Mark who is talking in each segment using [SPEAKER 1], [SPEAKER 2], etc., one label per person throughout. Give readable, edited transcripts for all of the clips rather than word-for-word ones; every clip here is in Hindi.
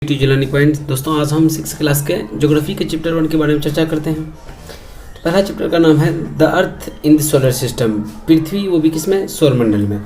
[SPEAKER 1] To Jilani point. दोस्तों आज हम 6 क्लास के ज्योग्राफी के चैप्टर 1 के बारे में चर्चा करते हैं। पहला चैप्टर का नाम है the earth in the solar system, पृथ्वी वो भी किसमें, सौर मंडल में।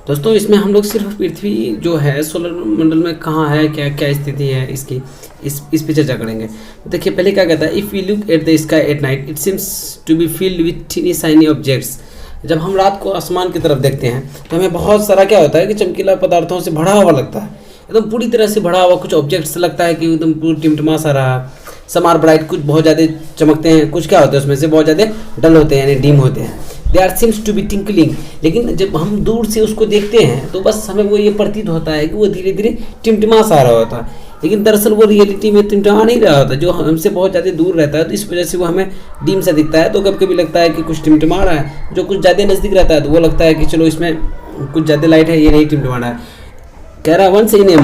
[SPEAKER 1] दोस्तों इसमें हम लोग सिर्फ पृथ्वी जो है सोलर मंडल में कहाँ है, क्या क्या स्थिति है इसकी, इस पे चर्चा करेंगे। देखिए पहले क्या कहता है, if you look at the sky at night it seems to be filled with tiny shiny objects. जब हम रात को आसमान की तरफ देखते हैं तो हमें बहुत सारा क्या होता है कि चमकीला पदार्थों से भरा हुआ लगता है, एकदम पूरी तरह से भरा हुआ। कुछ ऑब्जेक्ट्स लगता है कि एकदम पूरी टिमटिमा सा रहा, समार ब्राइट, कुछ बहुत ज़्यादा चमकते हैं, कुछ क्या होते हैं उसमें से बहुत ज़्यादा डल होते हैं यानी डिम होते हैं। They are seems to be twinkling. लेकिन जब हम दूर से उसको देखते हैं तो बस हमें वो ये प्रतीत होता है कि वो धीरे धीरे टिमटिमा सा रहा होता है, लेकिन दरअसल वो रियलिटी में टिमटिमा नहीं रहा होता। जो हमसे बहुत ज़्यादा दूर रहता है तो इस वजह से वो हमें डिम सा दिखता है। तो कभी कभी लगता है कि कुछ टिमटिमा रहा है, जो कुछ ज़्यादा नज़दीक रहता है तो वो लगता है कि चलो इसमें कुछ ज़्यादा लाइट है, ये नहीं टिमटिमा रहा है। कह रहा है वंस इन ए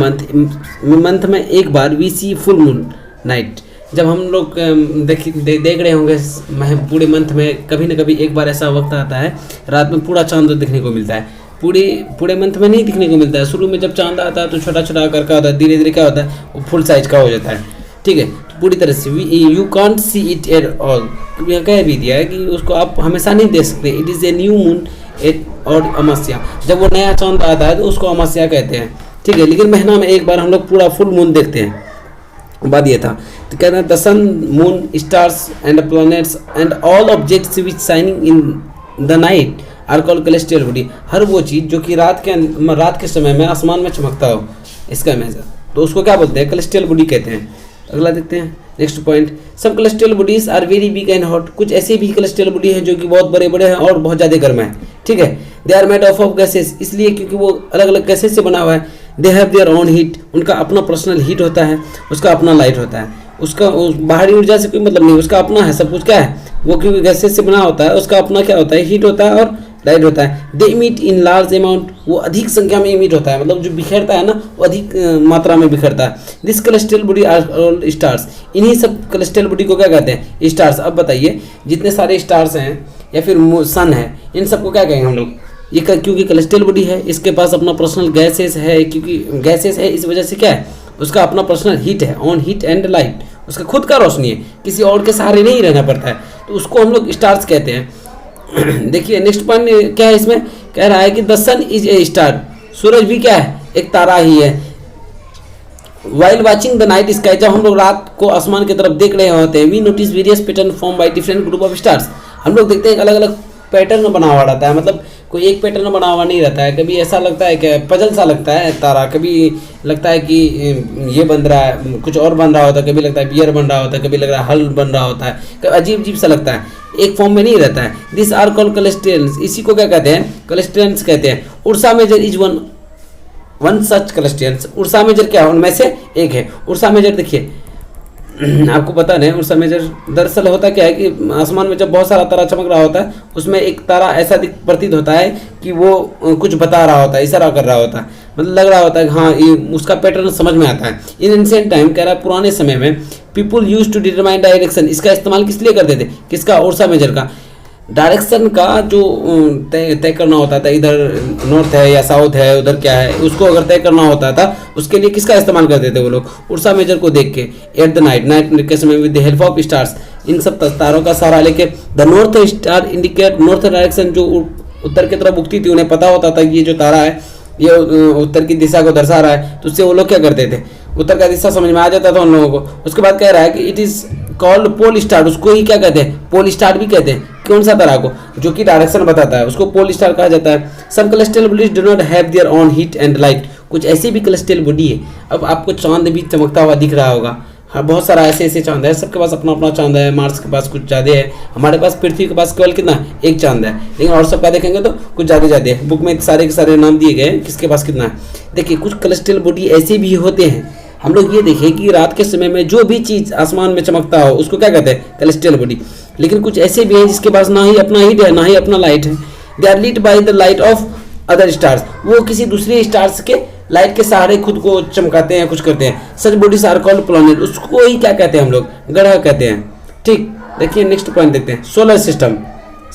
[SPEAKER 1] मंथ में एक बार we see full moon night. जब हम लोग देख रहे होंगे पूरे मंथ में कभी ना कभी एक बार ऐसा वक्त आता है रात में पूरा चांद देखने को मिलता है। पूरे मंथ में नहीं दिखने को मिलता है। शुरू में जब चांद आता है तो छोटा छोटा आकार का होता है, धीरे धीरे क्या होता है वो फुल साइज का हो जाता है। ठीक है, पूरी तरह से you can't see it at all. यह कह भी दिया है कि उसको आप हमेशा नहीं देख सकते। It is a new moon at or amavasya. जब वो नया चांद आता है तो उसको अमास्या कहते हैं। ठीक है, लेकिन महीना में एक बार हम लोग पूरा फुल मून देखते हैं। बात ये था तो कहते हैं the sun moon stars and planets and all objects which shining in the night are called celestial body. हर वो चीज़ जो कि रात के समय में आसमान में चमकता हो, इसका इमेज तो उसको क्या बोलते हैं, कैलेस्टियल बॉडी कहते हैं। अगला देखते हैं नेक्स्ट पॉइंट, सब celestial bodies are very big and hot. कुछ ऐसे भी कैलेस्टियल बॉडी हैं जो कि बहुत बड़े बड़े हैं और बहुत ज़्यादा गर्म है। ठीक है, they are made of gases, इसलिए क्योंकि वो अलग अलग गैसेस से बना हुआ है। They have their own heat, उनका अपना पर्सनल हीट होता है, उसका अपना लाइट होता है। उसका बाहरी ऊर्जा से कोई मतलब नहीं, उसका अपना है सब कुछ। क्या है वो, क्योंकि गैसेस से बना होता है, उसका अपना क्या होता है, हीट होता है और लाइट होता है। दे इमिट इन लार्ज अमाउंट, वो अधिक संख्या में इमिट होता है, मतलब जो बिखरता है ना वो अधिक मात्रा में बिखरता है। This celestial body are all stars, इन्हीं सब कैलेस्टियल बॉडी को क्या कहते हैं, स्टार्स। अब बताइए जितने सारे स्टार्स हैं या फिर सन है, इन सबको क्या कहेंगे हम लोग, ये क्योंकि कैलेस्टियल बॉडी है, इसके पास अपना पर्सनल गैसेस है। क्योंकि गैसेस है इस वजह से क्या है, उसका अपना पर्सनल हीट है, ऑन हीट एंड लाइट, उसका खुद का रोशनी है, किसी और के सहारे नहीं रहना पड़ता है, तो उसको हम लोग स्टार्स कहते हैं। देखिए नेक्स्ट पॉइंट क्या है, इसमें कह रहा है कि the sun is a star, सूरज भी क्या है, एक तारा ही है। While watching the night sky, जब हम लोग रात को आसमान की तरफ देख रहे होते हैं, we notice various pattern form by different group of stars. हम लोग देखते हैं अलग अलग पैटर्न बना हुआ रहता है, मतलब कोई एक पैटर्न बना हुआ नहीं रहता है। कभी ऐसा लगता है कि पजल सा लगता है तारा, कभी लगता है कि ये बन रहा है, कुछ और बन रहा होता है, कभी लगता है बियर बन रहा होता है, कभी लग रहा है हल बन रहा होता है, अजीब अजीब सा लगता है, एक फॉर्म में नहीं रहता है। दिस आर कॉल्ड कैलेस्टियंस, इसी को क्या कहते हैं, कैलेस्टियंस कहते हैं। Ursa Major is one such celestials. Ursa Major क्या है, उनमें से एक है। उर्सा मेजर देखिए आपको पता नहीं, उर्सा मेजर दरअसल होता क्या है कि आसमान में जब बहुत सारा तारा चमक रहा होता है, उसमें एक तारा ऐसा प्रतीत होता है कि वो कुछ बता रहा होता है, इशारा कर रहा होता है, मतलब लग रहा होता है कि हाँ ये उसका पैटर्न समझ में आता है। इन एंशिएंट टाइम कह रहा है पुराने समय में people use to determine direction, इसका इस्तेमाल किस लिए करते थे, किसका, उर्सा मेजर का। डायरेक्शन का जो तय करना होता था, इधर नॉर्थ है या साउथ है, उधर क्या है, उसको अगर तय करना होता था उसके लिए किसका इस्तेमाल करते थे वो लोग, उर्सा मेजर को देख के। एट द नाइट के समय with the help of stars, इन सब तारों का सहारा लेके। The north star indicate north direction, जो उत्तर की तरफ उगती थी उन्हें पता होता था कि ये जो तारा है ये उत्तर की दिशा को दर्शा रहा है, तो उससे वो लोग क्या करते थे, उत्तर का दिशा समझ में आ जाता था उन लोगों को। उसके बाद कह रहा है कि it is called pole star, उसको ही क्या कहते हैं, पोल स्टार भी कहते हैं। कौन सा तारा को, जो कि डायरेक्शन बताता है, उसको पोल स्टार कहा जाता है। Some celestial bodies do not have their own heat and light, कुछ ऐसी भी कैलेस्टियल बॉडी है। अब आपको चांद भी चमकता हुआ दिख रहा होगा, हाँ बहुत सारा ऐसे ऐसे चांद है, सबके पास अपना अपना चांद है। मार्स के पास कुछ ज़्यादा है, हमारे पास पृथ्वी के पास केवल कितना, एक चांद है, लेकिन और सबका देखेंगे तो कुछ ज़्यादा है। बुक में सारे के सारे नाम दिए गए किसके पास कितना है। देखिए कुछ कैलेस्टियल बॉडी ऐसे भी होते हैं, हम लोग ये देखें कि रात के समय में जो भी चीज़ आसमान में चमकता हो उसको क्या कहते हैं, कैलेस्टियल बॉडी। लेकिन कुछ ऐसे भी हैं जिसके पास ना ही अपना हीट है ना ही अपना लाइट है। They are lead by the light of other stars, वो किसी दूसरे स्टार्स के लाइट के सहारे खुद को चमकाते हैं, कुछ करते हैं। सच बॉडीज आर कॉल्ड प्लैनेट, उसको ही क्या कहते हैं हम लोग, ग्रह कहते हैं। ठीक, देखिए नेक्स्ट पॉइंट देखते हैं, सोलर सिस्टम।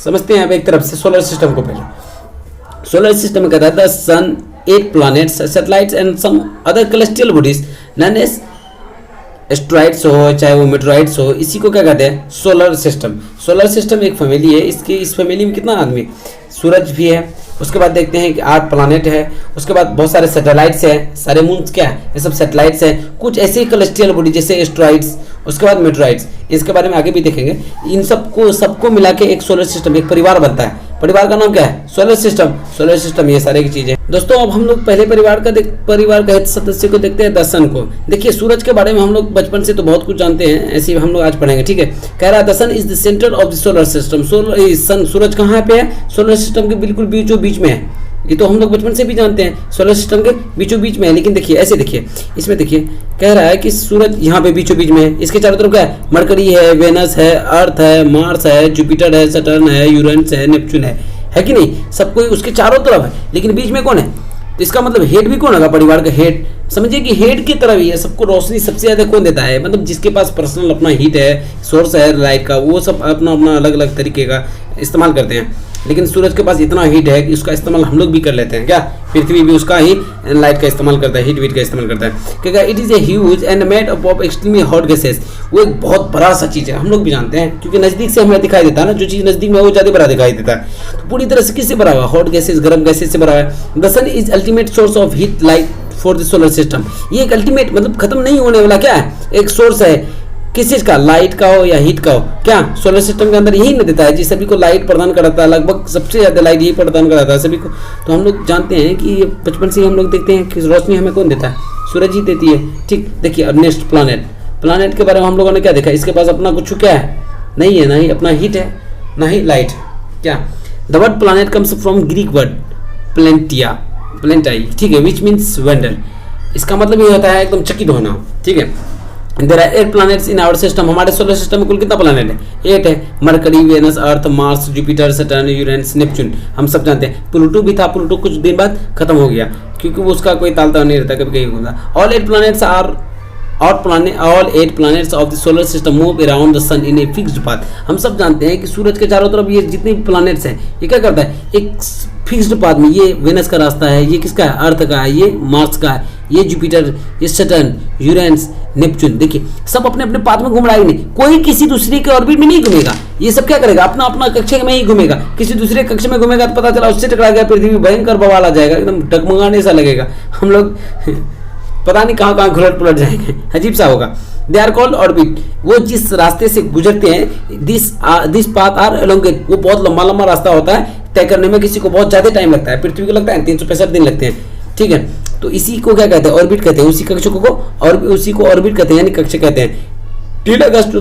[SPEAKER 1] समझते हैं अब एक तरफ से सोलर सिस्टम को। पहले सोलर सिस्टम में कहता है the sun 8 planets, satellites and some other celestial bodies known as asteroids हो चाहे वो मेट्रॉइड्स हो, इसी को क्या कहते हैं, सोलर सिस्टम। सोलर सिस्टम एक फैमिली है, इस फैमिली में कितना आदमी, सूरज भी है, उसके बाद देखते हैं कि 8 प्लानेट है, उसके बाद बहुत सारे सैटेलाइट्स हैं, सारे मून्स क्या है, ये सब सैटेलाइट्स हैं, कुछ ऐसे ही कैलेस्टियल बॉडी जैसे एस्ट्रॉइड्स, उसके बाद मेट्रॉइड्स, इसके बारे में आगे भी देखेंगे। इन सबको मिला के एक सोलर सिस्टम, एक परिवार बनता है। परिवार का नाम क्या है, सोलर सिस्टम। सोलर सिस्टम ये सारे की चीजें। दोस्तों अब हम लोग पहले परिवार का सदस्य को देखते हैं, द सन को। देखिए सूरज के बारे में हम लोग बचपन से तो बहुत कुछ जानते हैं, ऐसे ही हम लोग आज पढ़ेंगे, ठीक है। कह रहा है the sun is the centre of the solar system. Sun सूरज कहाँ पे है, सोलर सिस्टम के बिल्कुल बीचों बीच में है। ये तो हम लोग बचपन से भी जानते हैं, सोलर सिस्टम के बीचों बीच में है। लेकिन देखिए ऐसे देखिए, इसमें देखिए कह रहा है कि सूरज यहाँ पे बीचों बीच में है, इसके चारों तरफ क्या है, मरकरी है, वेनस है, अर्थ है, मार्स है, जुपिटर है, सटर्न है, यूरेनस है, नेपच्यून है कि नहीं, सब कोई उसके चारों तरफ है। लेकिन बीच में कौन है, तो इसका मतलब हेड भी कौन होगा, परिवार का हेड। समझिए कि हेड की तरफ ही है, सबको रोशनी सबसे ज्यादा कौन देता है, मतलब जिसके पास पर्सनल अपना हीट है, सोर्स है लाइट का, वो सब अपना अपना अलग अलग तरीके का इस्तेमाल करते हैं। लेकिन सूरज के पास इतना हीट है कि उसका इस्तेमाल हम लोग भी कर लेते हैं। क्या पृथ्वी भी उसका ही लाइट का इस्तेमाल करता है, हीट का इस्तेमाल करता है। क्योंकि it is a huge and made up of extremely hot gases. वो एक बहुत बड़ा सा चीज है, हम लोग भी जानते हैं, क्योंकि नजदीक से हमें दिखाई देता है ना, जो चीज नजदीक में वो ज्यादा बड़ा दिखाई देता है। तो पूरी तरह से किससे भरा हुआ, हॉट गैसेस, गर्म गैसेस से भरा हुआ है। The sun is ultimate source of heat light for the solar system. ये एक अल्टीमेट मतलब खत्म नहीं होने वाला क्या है, एक सोर्स है, किस चीज का, लाइट का हो या हीट का हो। क्या सोलर सिस्टम के अंदर यही न देता है, जिस सभी को लाइट प्रदान कराता है, लगभग सबसे ज्यादा लाइट यही प्रदान कराता है सभी को। तो हम लोग जानते हैं कि बचपन से हम लोग देखते हैं कि रोशनी हमें कौन देता है, सूरज ही देती है, ठीक। देखिए अब नेक्स्ट प्लानेट के बारे में हम लोगों ने क्या देखा, इसके पास अपना कुछ क्या है, नहीं है, ना ही अपना हीट है, ना ही लाइट। क्या the word planet comes from Greek word planetai, ठीक है, विच मीन्स वंडर। इसका मतलब ये होता है एकदम चकित होना, ठीक है। There are 8 planets in our system. हमारे सोलर सिस्टम में कुल कितना प्लैनेट है, 8 है। Mercury, Venus, Earth, Mars, Jupiter, Saturn, Uranus, Neptune, हम सब जानते हैं। प्लूटो भी था, प्लूटो कुछ दिन बाद खत्म हो गया, क्योंकि वो उसका कोई तालता नहीं रहता, कभी कहीं घूमता। All 8 planets are all 8 planets of the solar system move around the sun in a fixed path। हम सब जानते हैं कि सूरज के चारों तरफ ये जितने भी प्लैनेट्स हैं, ये क्या करता है, एक फिक्स्ड पाथ में। ये वेनस का रास्ता है, ये किसका है, अर्थ का है, ये मार्स का है, ये जुपिटर, ये सटर्न, यूरेनस, नेपच्यून। देखिए सब अपने अपने पाथ में घूम रहा है, नहीं कोई किसी दूसरे के ऑर्बिट में नहीं घूमेगा। ये सब क्या करेगा, अपना अपना कक्षा में ही घूमेगा। किसी दूसरे कक्षा में घूमेगा तो पता चला उससे टकरा गया, पृथ्वी भयंकर बवाल आ जाएगा, एकदम डगमगाने सा लगेगा, हम लोग पता नहीं कहाँ कहाँ घुलट पुलट जाएंगे, अजीब सा होगा। They are called orbit. वो जिस रास्ते से गुजरते हैं, दिस पाथ आर एलोंगेट, वो बहुत लंबा लंबा रास्ता होता है, तय करने में किसी को बहुत ज्यादा टाइम लगता है, पृथ्वी को लगता है 365 दिन लगते हैं, ठीक है। तो इसी को क्या कहते हैं, ऑर्बिट कहते हैं, उसी कक्षा को और उसी को ऑर्बिट कहते हैं, यानी कक्षा कहते हैं। टिल अगस्त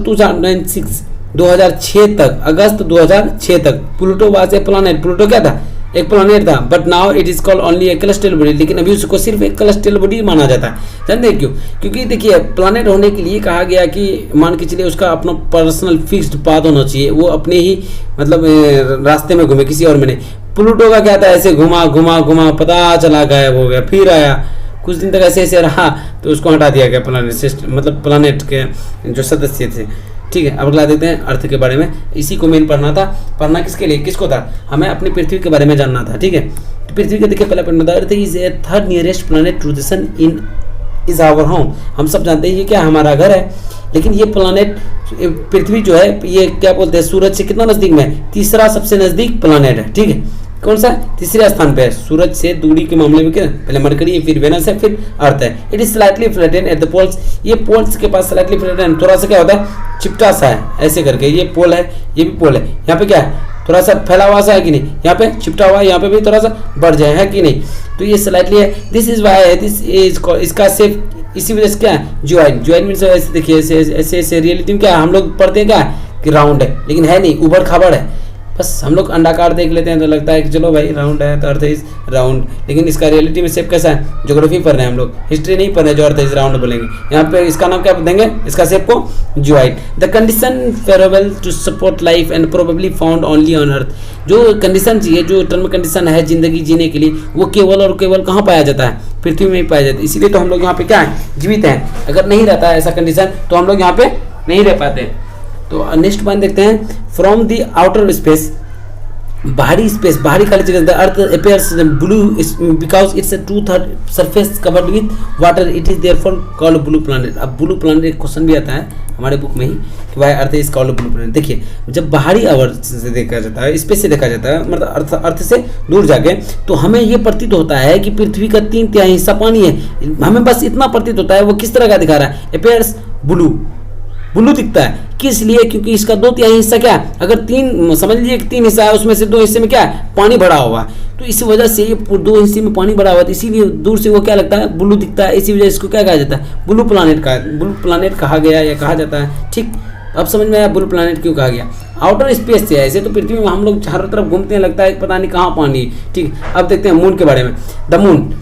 [SPEAKER 1] 2006 तक, अगस्त 2006 तक Pluto was a planet. Pluto क्या था, एक प्लैनेट था, but now it is called only a celestial body. लेकिन अभी उसको सिर्फ एक कैलेस्टियल बॉडी माना जाता है। जानते हैं क्यों, क्योंकि देखिए प्लैनेट होने के लिए कहा गया कि मान के चलिए उसका अपना पर्सनल फिक्स्ड पाथ होना चाहिए, वो अपने ही मतलब रास्ते में घूमे, किसी और में नहीं। प्लूटो का क्या था, ऐसे घुमा घुमा घुमा, पता चला गायब हो गया, फिर आया, कुछ दिन तक ऐसे ऐसे रहा, तो उसको हटा दिया गया प्लैनेट सिस्टम, मतलब प्लैनेट के जो सदस्य थे, ठीक है। अब अगला देखते हैं अर्थ के बारे में। इसी को मेन पढ़ना था, पढ़ना किसके लिए, किसको था, हमें अपनी पृथ्वी के बारे में जानना था, ठीक है। तो पृथ्वी का देखिए पहला पढ़ना था, earth is a third nearest planet to the sun in is our home. हम सब जानते हैं ये क्या हमारा घर है, लेकिन ये प्लैनेट पृथ्वी जो है ये क्या बोलते हैं, सूरज से कितना नजदीक में है, तीसरा सबसे नजदीक प्लैनेट है, ठीक है। कौन सा, तीसरे स्थान पे है सूरज से दूरी के मामले में। क्या, पहले मरकरी, फिर वेनस है, फिर अर्थ है। It is slightly flatten at the poles. ये पोल्स के पास स्लाइटली फ्लैटेन, थोड़ा सा क्या होता है, चिपटा सा है ऐसे करके, ये पोल है, ये भी पोल है। यहाँ पे क्या है, थोड़ा सा फैला हुआ सा है कि नहीं, यहाँ पे चिपटा हुआ है, यहाँ पे भी थोड़ा सा बढ़ जाए, है कि नहीं। तो ये स्लाइटली है। This is why, this is इसका शेप इसी वजह से क्या है, ज्वाइन मीन्स ऐसे देखिए, ऐसे ऐसे रियलिटी में क्या हम लोग पढ़ते हैं क्या कि राउंड है, लेकिन है नहीं, उबड़ खाबड़ है। बस हम लोग अंडाकार देख लेते हैं तो लगता है कि चलो भाई राउंड है तो अर्थ इज राउंड, लेकिन इसका रियलिटी में शेप कैसा है, ज्योग्राफी पढ़ रहे हैं हम लोग, हिस्ट्री नहीं पढ़ रहे जो अर्थ इज राउंड बोलेंगे। यहाँ पे इसका नाम क्या देंगे, इसका शेप को geoid. The condition favourable to support life and probably found only on earth. जो कंडीशन चाहिए, जो टर्म कंडीशन है जिंदगी जीने के लिए, वो केवल और केवल कहाँ पाया जाता है, पृथ्वी में ही पाया जाता है। इसीलिए तो हम लोग यहाँ पे क्या है, जीवित हैं। अगर नहीं रहता है ऐसा कंडीशन तो हम लोग यहाँ पे नहीं रह पाते। तो नेक्स्ट पॉइंट देखते हैं, फ्रॉम द आउटर स्पेस बाहरी स्पेस, बाहरी खाली जगह, the earth appears blue because its 2/3 surface covered with water, it is therefore called blue planet. अब ब्लू प्लैनेट एक क्वेश्चन भी आता है हमारे बुक में ही कि why earth is called blue planet. देखिए जब बाहरी आवर्त से देखा जाता है, स्पेस से देखा जाता है, मतलब अर्थ से दूर जाके, तो हमें ये प्रतीत होता है कि पृथ्वी का 3/3 हिस्सा पानी है। हमें बस इतना प्रतीत होता है। वो किस तरह का दिखा रहा है? अपेयर्स ब्लू, ब्लू दिखता है। किस लिए? क्योंकि इसका 2/3 हिस्सा क्या है, अगर 3 समझ लीजिए कि 3 हिस्सा है, उसमें से 2 हिस्से में क्या है, पानी भरा हुआ है। तो इस वजह से ये 2 हिस्से में पानी भरा हुआ है, तो इसीलिए दूर से वो क्या लगता है, ब्लू दिखता है। इसी वजह इसको क्या कहा जाता है, ब्लू प्लानेट कहा गया या कहा जाता है। ठीक, अब समझ में आया ब्लू प्लानेट क्यों कहा गया। आउटर स्पेस से ऐसे तो पृथ्वी में हम लोग चारों तरफ घूमते हैं, लगता है पता नहीं कहाँ पानी। ठीक, अब देखते हैं मून के बारे में। The moon,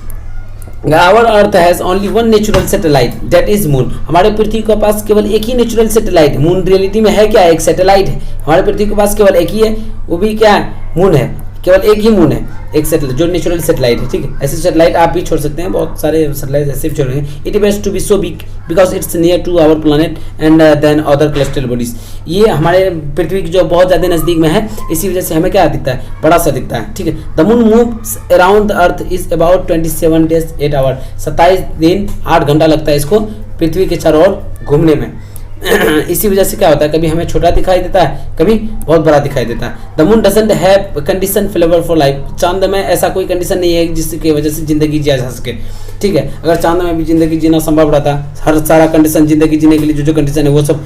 [SPEAKER 1] Our Earth has only one natural satellite, that is moon। हमारे पृथ्वी के पास केवल एक ही नेचुरल सैटेलाइट, मून रियलिटी में है क्या, एक सैटेलाइट है। हमारे पृथ्वी के पास केवल एक ही है, वो भी क्या है, मून है। केवल एक ही मून है, एक सैटेलाइट जो नेचुरल सैटेलाइट है। ठीक है, ऐसे सैटेलाइट आप भी छोड़ सकते हैं, बहुत सारे सैटेलाइट ऐसे भी छोड़ रहे हैं। It is to be so big because it's near to our planet and than other celestial bodies. ये हमारे पृथ्वी की जो बहुत ज़्यादा नज़दीक में है, इसी वजह से हमें क्या दिखता है, बड़ा सा दिखता है। ठीक है, the moon moves around the earth is about 27 days 8 hours। 27 दिन 8 घंटा लगता है इसको पृथ्वी के चारों ओर घूमने में। इसी वजह से क्या होता है, कभी हमें छोटा दिखाई देता है, कभी बहुत बड़ा दिखाई देता है। The moon doesn't have condition favourable for life. चांद में ऐसा कोई कंडीशन नहीं है जिसकी वजह से जिंदगी जिया जा सके। ठीक है, अगर चांद में भी जिंदगी जीना संभव रहता, हर सारा कंडीशन जिंदगी जीने के लिए जो कंडीशन है वो सब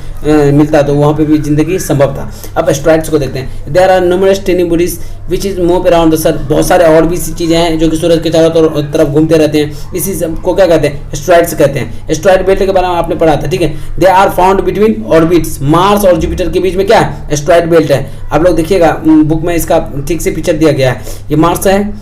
[SPEAKER 1] मिलता, तो वहाँ पे भी जिंदगी संभव था। अब एस्ट्रॉइड्स को देखते हैं। There are numerous tiny bodies which is move around the sun. बहुत सारे और भी चीज़ें हैं जो कि सूरज के चारों तरफ घूमते रहते हैं। इसी को क्या कहते हैं, एस्ट्रॉइड्स कहते हैं। एस्ट्रॉइड बेल्ट के बारे में आपने पढ़ा था। ठीक है, they are found between orbits. Mars और जुपिटर के बीच में क्या है, एस्ट्रॉइड बेल्ट है। आप लोग देखिएगा बुक में इसका ठीक से पिक्चर दिया गया है। ये मार्स है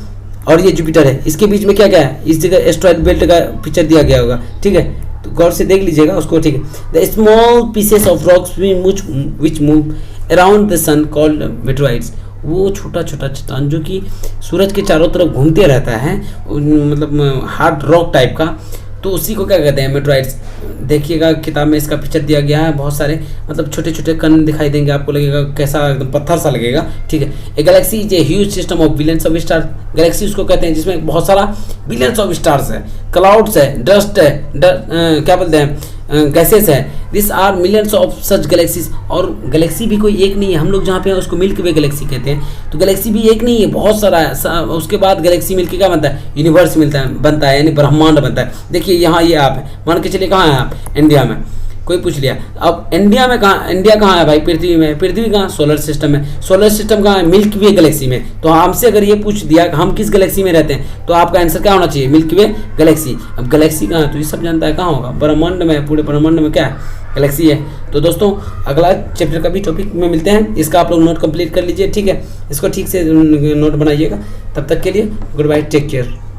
[SPEAKER 1] और ये जुपिटर है, इसके बीच में क्या क्या है, इस जगह एस्ट्रॉइड बेल्ट का पिक्चर दिया गया होगा। ठीक है, तो गौर से देख लीजिएगा उसको। ठीक है, the small pieces of rocks which move around the sun called meteorites. वो छोटा छोटा चट्टान जो कि सूरज के चारों तरफ घूमते रहता है, मतलब हार्ड रॉक टाइप का, तो उसी को क्या कहते हैं, मेटेराइट्स। देखिएगा किताब में इसका पिक्चर दिया गया है, बहुत सारे मतलब छोटे छोटे कण दिखाई देंगे आपको, लगेगा कैसा एकदम पत्थर सा लगेगा। ठीक है, a galaxy is a huge system of billions of stars. Galaxy उसको कहते हैं जिसमें बहुत सारा बिलियंस ऑफ स्टार्स है, क्लाउड्स है, डस्ट है, क्या बोलते हैं, गैसेस है। This are millions of such galaxies. और गैलेक्सी भी कोई एक नहीं है, हम लोग जहाँ पे हैं उसको मिल्की वे गैलेक्सी कहते हैं। तो गैलेक्सी भी एक नहीं है, बहुत सारा है। उसके बाद गैलेक्सी मिलके क्या बनता है, यूनिवर्स बनता है, यानी ब्रह्मांड बनता है। देखिए यहाँ ये आप है, मान के चलिए कहाँ है आप, इंडिया में। कोई पूछ लिया अब इंडिया में कहाँ, इंडिया कहाँ है भाई, पृथ्वी में। पृथ्वी कहाँ, सोलर सिस्टम में। सोलर सिस्टम कहाँ है, मिल्की वे गैलेक्सी में। तो हमसे अगर ये पूछ दिया कि हम किस गैलेक्सी में रहते हैं, तो आपका आंसर क्या होना चाहिए, मिल्की वे गैलेक्सी। अब गैलेक्सी कहाँ है, तो ये सब जानता है कहाँ होगा, ब्रह्मांड में। पूरे ब्रह्मांड में क्या है, गैलेक्सी है। तो दोस्तों अगला चैप्टर का भी टॉपिक में मिलते हैं, इसका आप लोग नोट कंप्लीट कर लीजिए। ठीक है, इसको ठीक से नोट बनाइएगा। तब तक के लिए गुड बाय, टेक केयर।